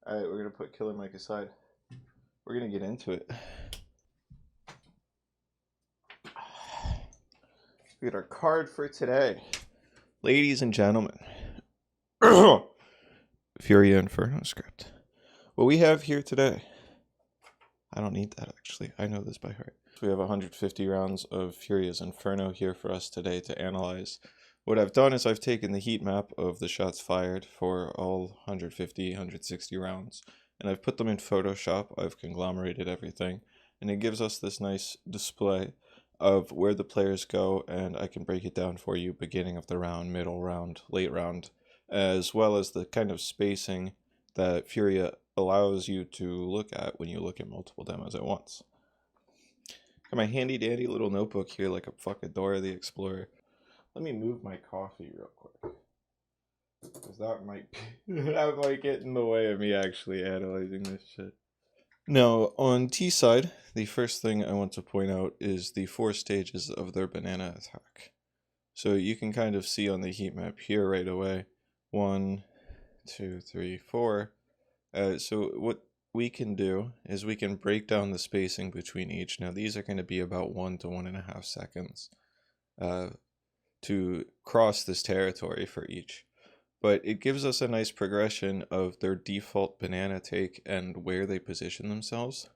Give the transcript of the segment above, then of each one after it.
Alright, we're gonna put Killer Mike aside. We're gonna get into it. We got our card for today. Ladies and gentlemen. FURIA Inferno script. What we have here today. I don't need that actually. I know this by heart. We have 150 rounds of FURIA's Inferno here for us today to analyze. What I've done is I've taken the heat map of the shots fired for all 150, 160 rounds, and I've put them in Photoshop. I've conglomerated everything, and it gives us this nice display of where the players go, and I can break it down for you, beginning of the round, middle round, late round, as well as the kind of spacing that FURIA allows you to look at when you look at multiple demos at once. Got my handy dandy little notebook here like a fucking Dora the Explorer. Let me move my coffee real quick, because that might get in the way of me actually analyzing this shit. Now, on T side, the first thing I want to point out is the 4 stages of their banana attack. So you can kind of see on the heat map here right away, 1, 2, 3, 4. So what we can do is we can break down the spacing between each. Now these are going to be about 1 to 1.5 seconds to cross this territory for each. But it gives us a nice progression of their default banana take and where they position themselves.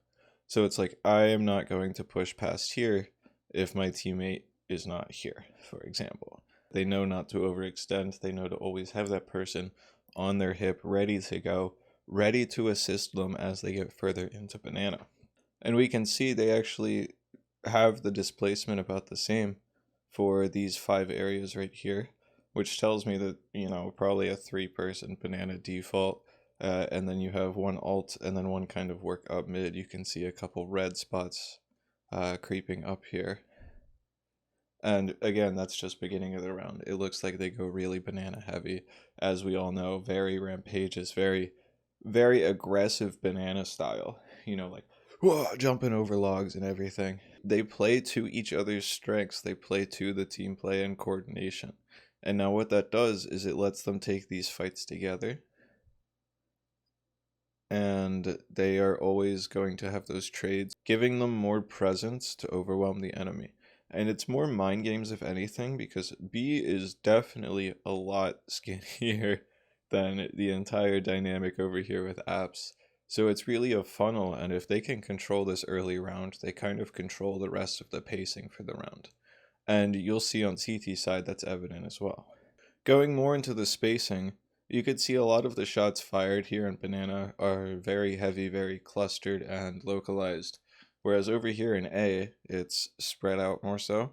So it's like, I am not going to push past here if my teammate is not here, for example. They know not to overextend. They know to always have that person on their hip, ready to go, ready to assist them as they get further into banana. And we can see they actually have the displacement about the same for these 5 areas right here, which tells me that, you know, probably a 3-person banana default, and then you have 1 alt and then 1 kind of work up mid. You can see a couple red spots creeping up here. And again, that's just beginning of the round. It looks like they go really banana heavy. As we all know, very rampageous, very, very aggressive banana style. You know, like, whoa, jumping over logs and everything. They play to each other's strengths. They play to the team play and coordination. And now what that does is it lets them take these fights together. And they are always going to have those trades, giving them more presence to overwhelm the enemy. And it's more mind games if anything, because B is definitely a lot skinnier than the entire dynamic over here with apps. So it's really a funnel, and if they can control this early round, they kind of control the rest of the pacing for the round. And you'll see on CT side that's evident as well. Going more into the spacing, you could see a lot of the shots fired here in banana are very heavy, very clustered and localized. Whereas over here in A, it's spread out more so.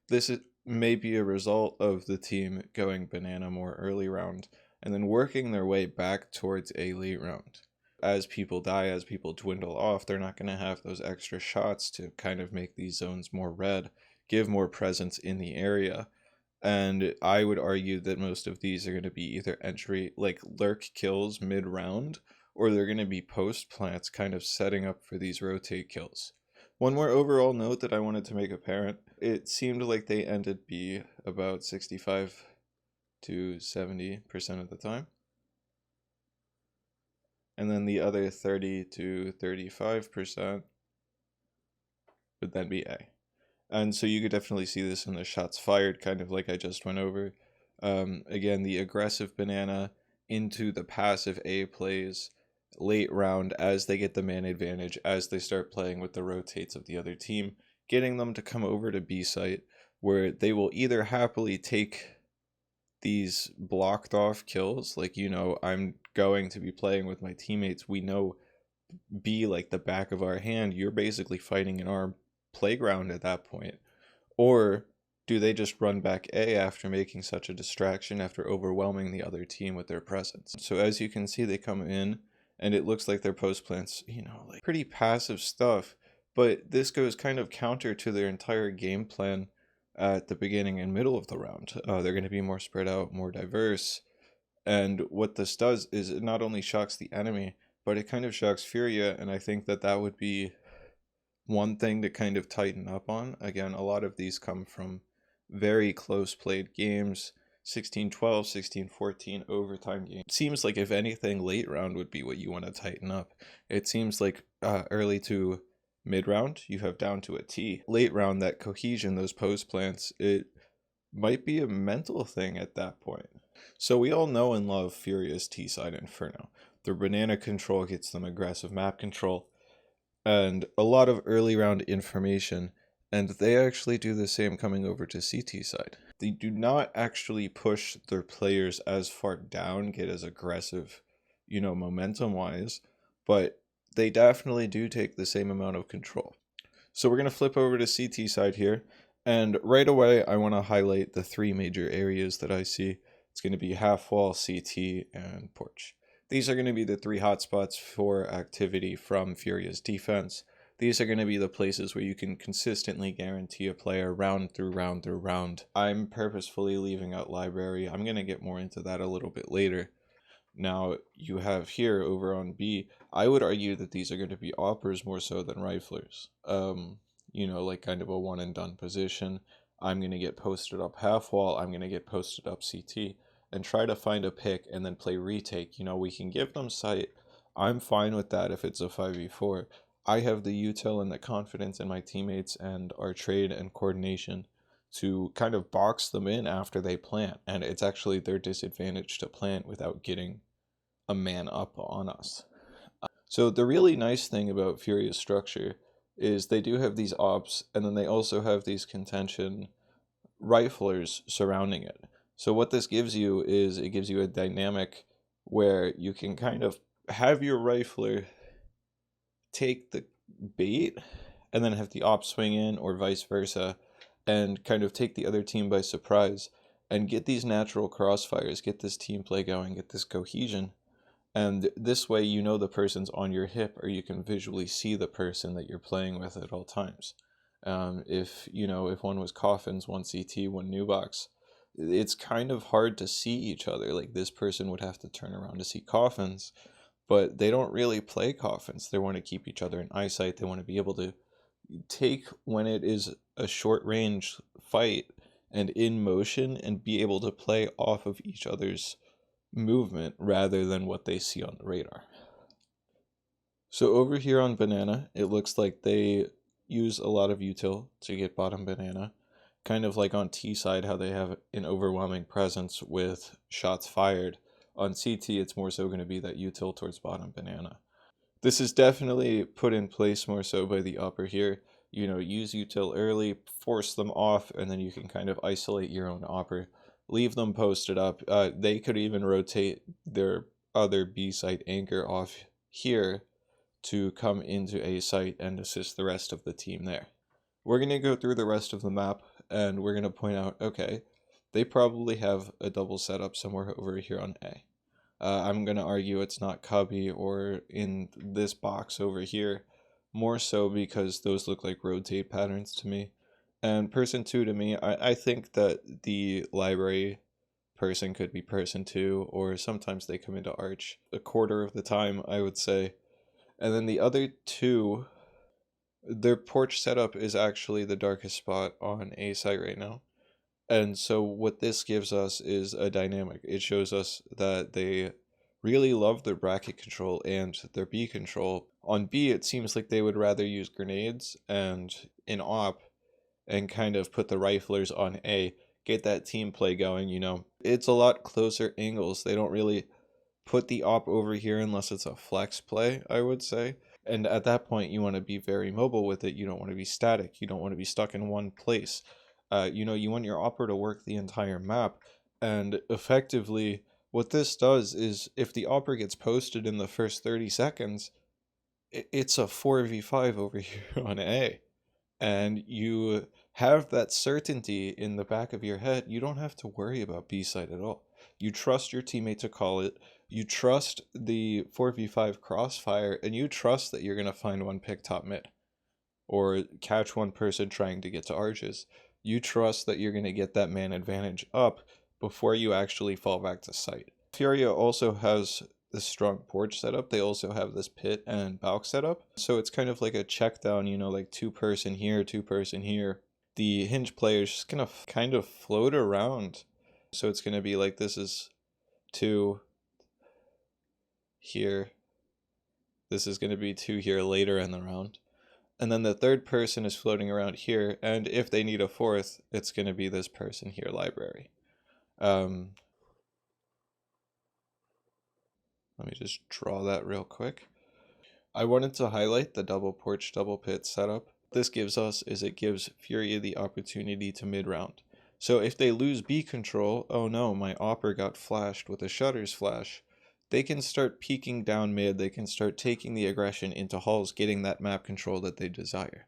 This may be a result of the team going banana more early round and then working their way back towards a late round. As people die, as people dwindle off, they're not going to have those extra shots to kind of make these zones more red, give more presence in the area. And I would argue that most of these are going to be either entry, like lurk kills mid-round, or they're going to be post plants kind of setting up for these rotate kills. One more overall note that I wanted to make apparent, it seemed like they ended B about 65 to 70% of the time. And then the other 30 to 35% would then be A. And so you could definitely see this in the shots fired, kind of like I just went over. Again, the aggressive banana into the passive A plays late round as they get the man advantage, as they start playing with the rotates of the other team, getting them to come over to B site, where they will either happily take these blocked off kills, like, you know, I'm going to be playing with my teammates, we know B like the back of our hand, you're basically fighting in our playground at that point. Or do they just run back A after making such a distraction, after overwhelming the other team with their presence? So as you can see, they come in and it looks like their post plants, you know, like pretty passive stuff, but this goes kind of counter to their entire game plan at the beginning and middle of the round. They're going to be more spread out, more diverse, and what this does is it not only shocks the enemy, but it kind of shocks FURIA, and I think that that would be one thing to kind of tighten up on. Again, a lot of these come from very close played games. 16-12, 16-14 overtime game. It seems like if anything, late round would be what you want to tighten up. It seems like early to mid round, you have down to a T. Late round, that cohesion, those post plants, it might be a mental thing at that point. So we all know and love Furia's T-side Inferno. Their banana control gets them aggressive map control and a lot of early round information, and they actually do the same coming over to CT side. They do not actually push their players as far down, get as aggressive, momentum wise, but they definitely do take the same amount of control. So we're going to flip over to CT side here, and right away I want to highlight the three major areas that I see. It's going to be half wall, CT, and porch. These are going to be the three hotspots for activity from Furia's defense. These are going to be the places where you can consistently guarantee a player round through round through round. I'm purposefully leaving out library. I'm going to get more into that a little bit later. Now, you have here over on B, I would argue that these are going to be oppers more so than riflers. Like kind of a one and done position. I'm going to get posted up half wall, I'm going to get posted up CT, and try to find a pick and then play retake. We can give them sight. I'm fine with that if it's a 5v4. I have the util and the confidence in my teammates and our trade and coordination to kind of box them in after they plant, and it's actually their disadvantage to plant without getting a man up on us. So the really nice thing about Furia's structure is they do have these ops, and then they also have these contention riflers surrounding it. So what this gives you is it gives you a dynamic where you can kind of have your rifler take the bait and then have the op swing in, or vice versa, and kind of take the other team by surprise and get these natural crossfires, get this team play going, get this cohesion. And this way the person's on your hip, or you can visually see the person that you're playing with at all times. If one was coffins, one CT, one new box, it's kind of hard to see each other. Like, this person would have to turn around to see coffins, but they don't really play coffins. They want to keep each other in eyesight. They want to be able to take, when it is a short range fight and in motion, and be able to play off of each other's movement rather than what they see on the radar. So over here on banana, it looks like they use a lot of util to get bottom banana, kind of like on T side how they have an overwhelming presence with shots fired. On CT, it's more so going to be that util towards bottom banana. This is definitely put in place more so by the upper here. Use util early, force them off, and then you can kind of isolate your own upper. Leave them posted up. They could even rotate their other B site anchor off here to come into A site and assist the rest of the team there. We're going to go through the rest of the map, and we're going to point out, okay, they probably have a double setup somewhere over here on A. I'm going to argue it's not cubby or in this box over here, more so because those look like rotate patterns to me. And person 2 to me, I think that the library person could be person 2, or sometimes they come into arch a quarter of the time, I would say. And then the other two, their porch setup is actually the darkest spot on A site right now. And so what this gives us is a dynamic. It shows us that they really love their bracket control and their B control. On B, it seems like they would rather use grenades and an op and kind of put the riflers on A, get that team play going. It's a lot closer angles. They don't really put the op over here unless it's a flex play, I would say. And at that point, you want to be very mobile with it. You don't want to be static. You don't want to be stuck in one place. You want your opera to work the entire map. And effectively, what this does is if the opera gets posted in the first 30 seconds, it's a 4v5 over here on A. And you have that certainty in the back of your head. You don't have to worry about B side at all. You trust your teammate to call it. You trust the 4v5 crossfire, and you trust that you're going to find one pick top mid or catch one person trying to get to arches. You trust that you're going to get that man advantage up before you actually fall back to site. Furia also has this strong porch setup. They also have this pit and balk setup. So it's kind of like a check down, like 2-person here, 2-person here. The hinge player is just going to kind of float around So it's going to be like this is 2 here. This is going to be 2 here later in the round. And then the third person is floating around here. And if they need a fourth, it's going to be this person here, library. Let me just draw that real quick. I wanted to highlight the double porch, double pit setup. What this gives us is it gives FURIA the opportunity to mid-round. So if they lose B control, oh no, my opper got flashed with a shutters flash, they can start peeking down mid, they can start taking the aggression into halls, getting that map control that they desire.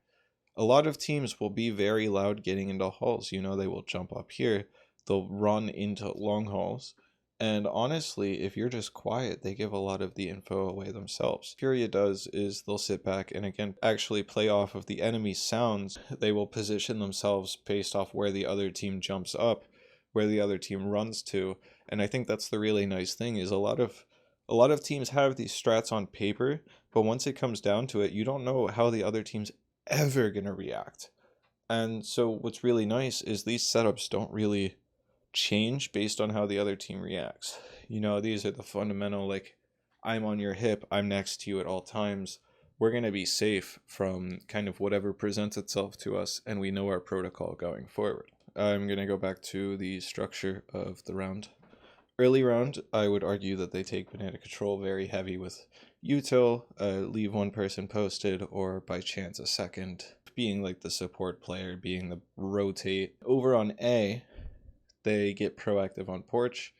A lot of teams will be very loud getting into halls, you know, they will jump up here, they'll run into long halls, and honestly, if you're just quiet, they give a lot of the info away themselves. FURIA does is they'll sit back and again actually play off of the enemy's sounds. They will position themselves based off where the other team jumps up, where the other team runs to, and I think that's the really nice thing is a lot of teams have these strats on paper, but once it comes down to it, you don't know how the other team's ever gonna react. And so what's really nice is these setups don't really change based on how the other team reacts. You know, these are the fundamental, like, I'm on your hip, I'm next to you at all times. We're going to be safe from kind of whatever presents itself to us, and we know our protocol going forward. I'm going to go back to the structure of the round. Early round, I would argue that they take banana control very heavy with util, leave one person posted, or by chance a second, being like the support player, being the rotate. Over on A, they get proactive on porch.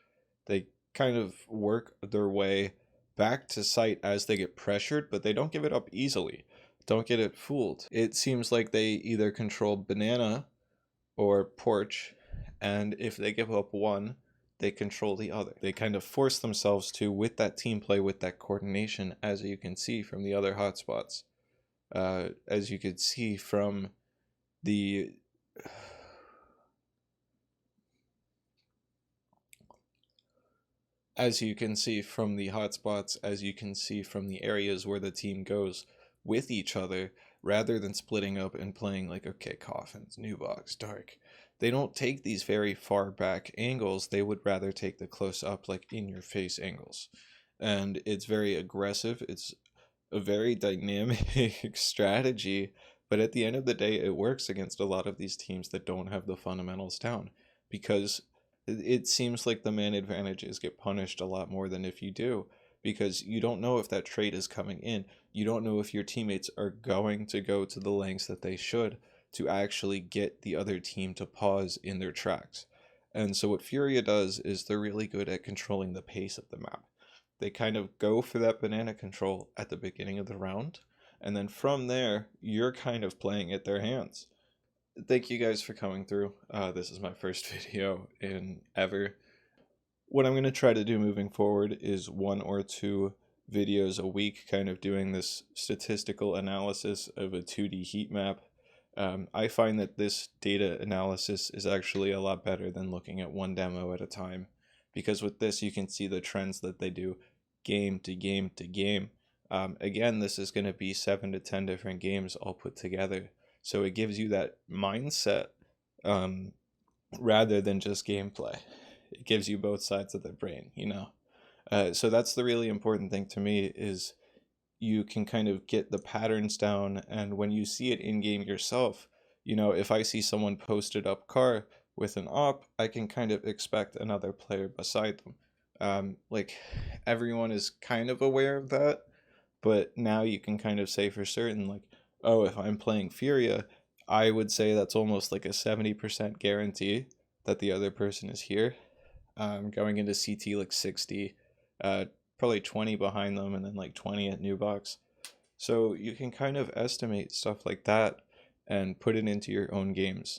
They kind of work their way back to site as they get pressured, but they don't give it up easily. Don't get it fooled. It seems like they either control banana or porch, and if they give up one, they control the other. They kind of force themselves to with that team play, with that coordination, as you can see from the other hotspots. As you could see from the as you can see from the hotspots, as you can see from the areas where the team goes with each other, rather than splitting up and playing like, okay, coffins, new box, dark. They don't take these very far back angles. They would rather take the close up, like in your face angles. And it's very aggressive. It's a very dynamic strategy. But at the end of the day, it works against a lot of these teams that don't have the fundamentals down, because it seems like the man advantages get punished a lot more than if you do, because you don't know if that trade is coming in. You don't know if your teammates are going to go to the lengths that they should to actually get the other team to pause in their tracks. And so what FURIA does is they're really good at controlling the pace of the map. They kind of go for that banana control at the beginning of the round, and then from there, you're kind of playing at their hands. Thank you guys for coming through. This is my first video in ever. What I'm going to try to do moving forward is 1 or 2 videos a week, kind of doing this statistical analysis of a 2D heat map. I find that this data analysis is actually a lot better than looking at one demo at a time, because with this you can see the trends that they do game to game to game. Again, this is going to be 7 to 10 different games all put together. So it gives you that mindset rather than just gameplay. It gives you both sides of the brain, you know. So that's the really important thing to me, is you can kind of get the patterns down, and when you see it in game yourself, you know, if I see someone posted up car with an op, I can kind of expect another player beside them. Like, everyone is kind of aware of that, but now you can kind of say for certain, like, oh, if I'm playing FURIA, I would say that's almost like a 70% guarantee that the other person is here. Going into CT like 60, probably 20 behind them, and then like 20 at new box. So you can kind of estimate stuff like that and put it into your own games.